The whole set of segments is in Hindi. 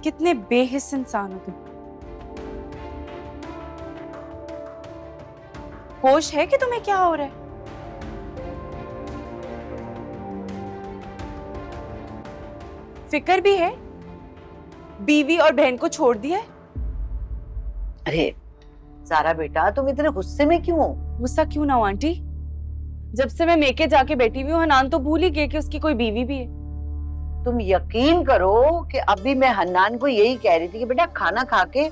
कितने बेहिस इंसान हो तुम। होश है कि तुम्हें क्या हो रहा है? फिक्र भी है? बीवी और बहन को छोड़ दिया है? अरे सारा बेटा, तुम इतने गुस्से में क्यों हो? गुस्सा क्यों ना हो आंटी? जब से मैं मेके जाके बैठी हुई हूँ, हनान तो भूल ही गए कि उसकी कोई बीवी भी है। तुम यकीन करो कि अभी मैं हन्नान को यही कह रही थी कि बेटा खाना खा के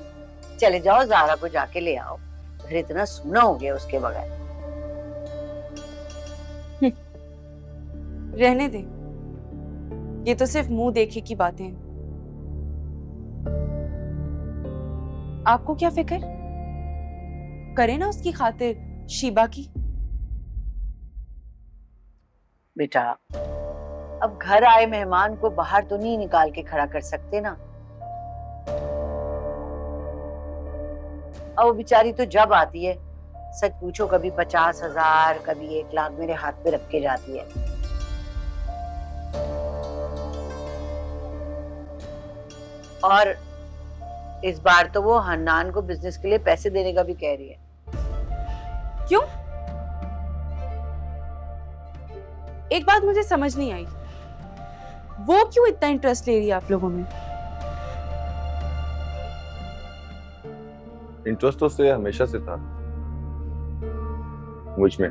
चले जाओ, जारा को जाके ले आओ। घर इतना सूना हो गया उसके बगैर। रहने दे, ये तो सिर्फ मुंह देखे की बातें हैं। आपको क्या फिक्र? करे ना उसकी खातिर शीबा की। बेटा अब घर आए मेहमान को बाहर तो नहीं निकाल के खड़ा कर सकते ना। अब वो बेचारी तो जब आती है, सच पूछो कभी 50,000 कभी 1 लाख मेरे हाथ पे रख के जाती है। और इस बार तो वो हन्नान को बिजनेस के लिए पैसे देने का भी कह रही है। क्यों? एक बात मुझे समझ नहीं आई, वो क्यों इतना इंटरेस्ट ले रही है आप लोगों में? इंटरेस्ट तो उससे हमेशा से था मुझ में।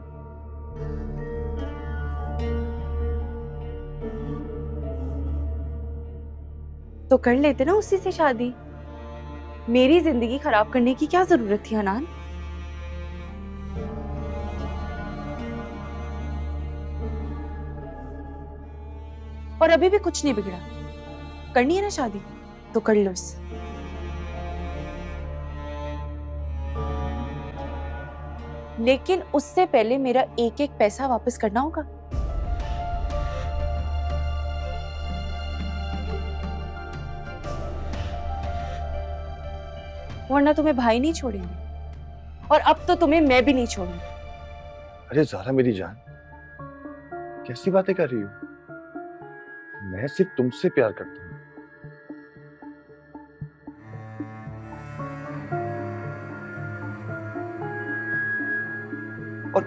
तो कर लेते ना उसी से शादी। मेरी जिंदगी खराब करने की क्या जरूरत थी हनान? और अभी भी कुछ नहीं बिगड़ा। करनी है ना शादी तो कर लो उससे। लेकिन उससे पहले मेरा एक एक पैसा वापस करना होगा। वरना तुम्हें भाई नहीं छोड़ेंगे, और अब तो तुम्हें मैं भी नहीं छोड़ूंगी। अरे ज़ारा मेरी जान, कैसी बातें कर रही हो? मैं सिर्फ तुमसे प्यार करता हूँ। और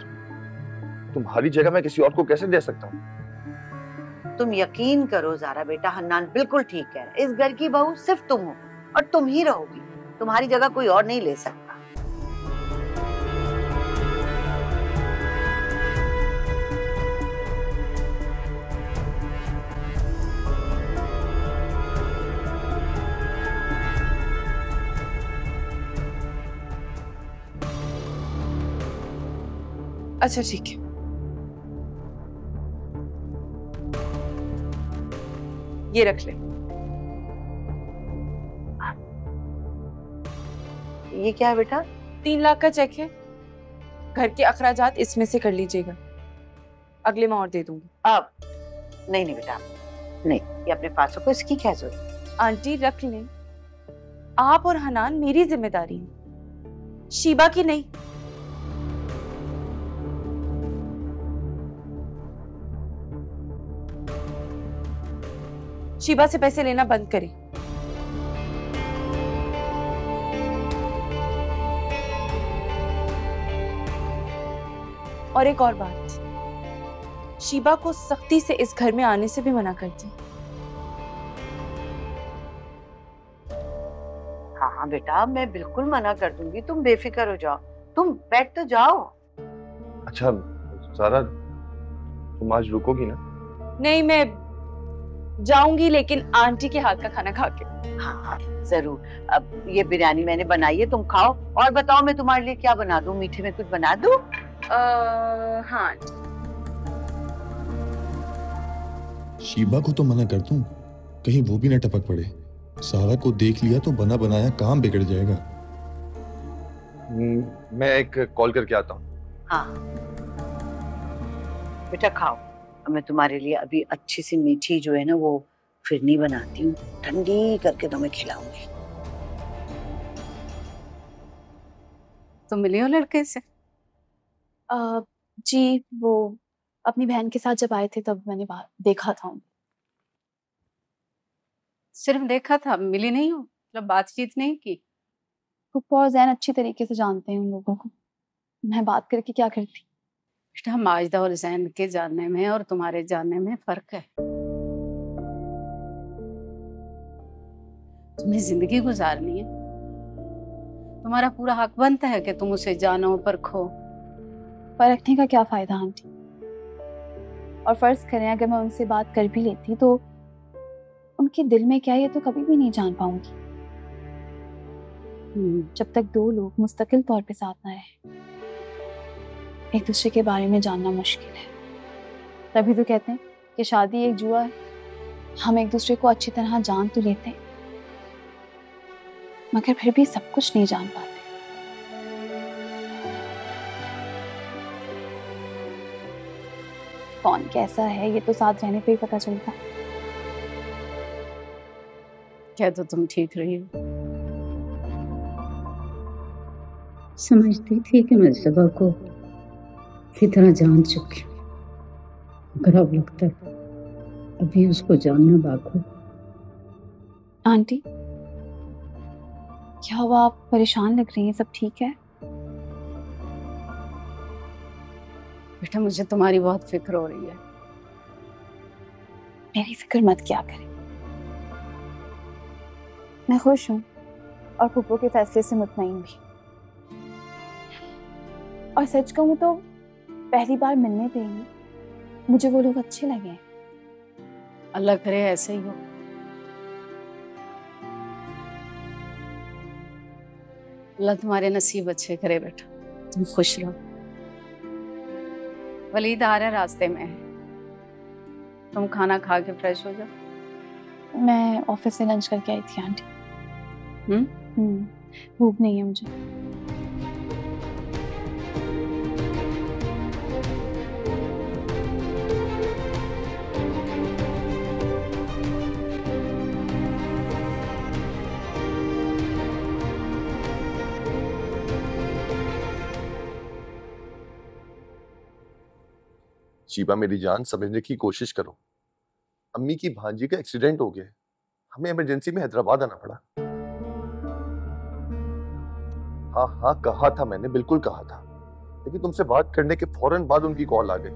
तुम्हारी जगह मैं किसी और को कैसे दे सकता हूँ? तुम यकीन करो ज़ारा बेटा, हन्नान बिल्कुल ठीक कह रहा है। इस घर की बहू सिर्फ तुम हो और तुम ही रहोगी। तुम्हारी जगह कोई और नहीं ले सकता। अच्छा ठीक है, ये रख ले। ये क्या है बेटा? 3 लाख का चेक है। घर के अखराजात इसमें से कर लीजिएगा, अगले माह और दे दूंगी। अब नहीं नहीं बेटा, नहीं, ये अपने पास रखो, इसकी क्या जरूरत? आंटी रख लें, आप और हनान मेरी जिम्मेदारी है, शीबा की नहीं। शीबा से पैसे लेना बंद करें। और एक और बात, शीबा को सख्ती से इस घर में आने से भी मना कर दी। हाँ हाँ बेटा, मैं बिल्कुल मना कर दूंगी, तुम बेफिक्र हो जाओ। तुम बैठ तो जाओ। अच्छा ज़ारा, तुम आज रुकोगी ना? नहीं, मैं जाऊंगी, लेकिन आंटी के हाथ का खाना खा के। हाँ हाँ जरूर। अब ये बिरयानी मैंने बनाई है, तुम खाओ। और बताओ मैं तुम्हारे लिए क्या बना दूं? मीठे में कुछ बना दूं? हाँ। शीबा को तो मना कर दूं, कहीं वो भी न टपक पड़े। सारा को देख लिया तो बना बनाया काम बिगड़ जाएगा। मैं एक कॉल करके आता हूँ। हाँ बेटा खाओ। अब मैं तुम्हारे लिए अभी अच्छी सी मीठी जो है ना वो फिरनी बनाती हूँ, ठंडी करके तुम्हें खिलाऊंगी। तुम मिले हो लड़के से? जी, वो अपनी बहन के साथ जब आए थे तब मैंने देखा था उनको। सिर्फ देखा था, मिली नहीं हो, मतलब बातचीत नहीं की? पप्पा और जैन अच्छी तरीके से जानते हैं उन लोगों को। मैं बात करके क्या करती। बेटा, माजिदा और जैन के जानने में और तुम्हारे जानने में फर्क है। तुम्हें जिंदगी गुजारनी है, तुम्हारा पूरा हक बनता है कि तुम उसे जानो, परखो। परखने का क्या फायदा आंटी? और फर्ज करें अगर मैं उनसे बात कर भी लेती तो उनके दिल में क्या है ये तो कभी भी नहीं जान पाऊंगी। जब तक दो लोग मुस्तकिल तौर पे साथ ना रहे, एक दूसरे के बारे में जानना मुश्किल है। तभी तो कहते हैं कि शादी एक जुआ है। हम एक दूसरे को अच्छी तरह जान तो लेते हैं, मगर फिर भी सब कुछ नहीं जान पाते। कौन कैसा है ये तो साथ रहने पे ही पता चलता। क्या तो तुम ठीक रही हो। समझती थी कि मैं सबा को अच्छी तरह जान चुकी हूँ, मगर अब लगता है अभी उसको जानना बाकी। आंटी क्या हुआ, आप परेशान लग रही हैं? सब ठीक है? बेटा, मुझे तुम्हारी बहुत फिक्र हो रही है। मेरी फिक्र मत क्या करें, मैं खुश हूँ और पुप्पो के फैसले से मुतमईन भी। और सच कहूँ तो पहली बार मिलने पे ही मुझे वो लोग अच्छे लगे। अल्लाह करे ऐसे ही हो। अल्लाह तुम्हारे नसीब अच्छे करे बेटा, तुम खुश रहो। वलीद आ रहा है, रास्ते में है। तुम खाना खा के फ्रेश हो जाओ। मैं ऑफिस से लंच करके आई थी आंटी। भूख नहीं है मुझे। शीबा मेरी जान, समझने की कोशिश करो। अम्मी की भांजी का एक्सीडेंट हो गया, हमें इमरजेंसी में हैदराबाद आना पड़ा। हाँ हाँ कहा था मैंने, बिल्कुल कहा था, लेकिन तुमसे बात करने के फौरन बाद उनकी कॉल आ गई।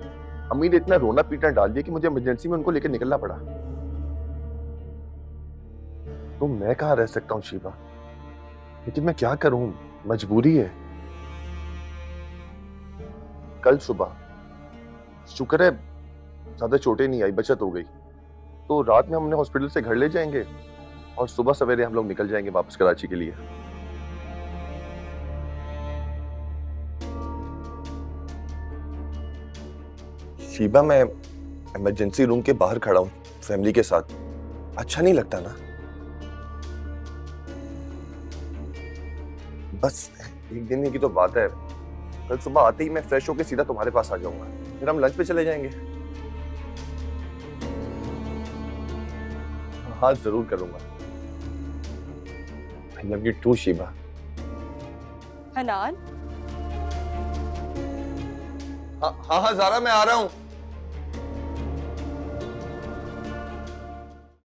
अम्मी ने इतना रोना पीटना डाल दिया कि मुझे इमरजेंसी में उनको लेकर निकलना पड़ा। तो मैं कहाँ रह सकता हूँ शीबा, लेकिन मैं क्या करूं, मजबूरी है। कल सुबह शुक्र है ज्यादा चोटें नहीं आई, बचत हो गई, तो रात में हमने हॉस्पिटल से घर ले जाएंगे और सुबह सवेरे हम लोग निकल जाएंगे वापस कराची के लिए। शीबा, मैं इमरजेंसी रूम के बाहर खड़ा हूँ फैमिली के साथ, अच्छा नहीं लगता ना। बस एक दिन की तो बात है, कल सुबह आते ही मैं फ्रेश होकर सीधा तुम्हारे पास आ जाऊंगा, फिर हम लंच पे चले जाएंगे। हाँ जरूर करूंगा। I love you too, Sheeba. Hanan, हाँ हाँ ज़ारा, मैं आ रहा हूँ।